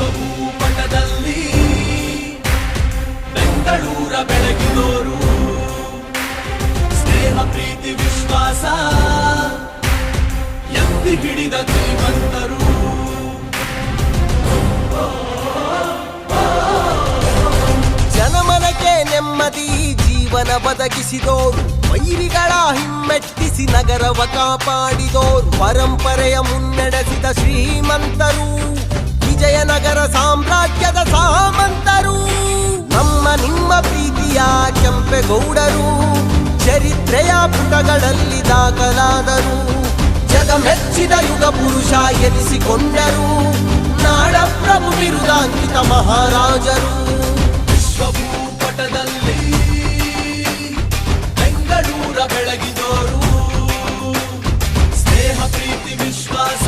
ವಿಶ್ವಭೂಪಟದಲ್ಲಿ ಬೆಂಗಳೂರ ಬೆಳಗಿದೋರು ಸ್ನೇಹ ಪ್ರೀತಿ ವಿಶ್ವಾಸ ಎತ್ತಿ ಹಿಡಿದ ಶ್ರೀಮಂತರು. ಜನಮನಕ್ಕೆ ನೆಮ್ಮದಿ ಜೀವನ ಬದಗಿಸಿದೋರು, ವೈರಿಗಳ ಹಿಮ್ಮೆಟ್ಟಿಸಿ ನಗರವ ಕಾಪಾಡಿದೋರು, ಪರಂಪರೆಯ ಮುನ್ನಡೆಸಿದ ಶ್ರೀಮಂತರು, ವಿಜಯನಗರ ಸಾಮ್ರಾಜ್ಯದ ಸಾಮಂತರು. ನಮ್ಮ ನಿಮ್ಮ ಪ್ರೀತಿಯ ಕೆಂಪೇಗೌಡರು ಚರಿತ್ರೆಯ ಪುಟಗಳಲ್ಲಿ ದಾಖಲಾದರು, ಜಗಮೆಚ್ಚಿದ ಯುಗ ಪುರುಷ ಎನಿಸಿಕೊಂಡರು, ನಾಡಪ್ರಭು ಬಿರುದಾಂಕಿತ ಮಹಾರಾಜರು. ವಿಶ್ವಭೂಪಟದಲ್ಲಿ ಬೆಂಗಳೂರ ಬೆಳಗಿದೋರು ಸ್ನೇಹ ಪ್ರೀತಿ ವಿಶ್ವಾಸ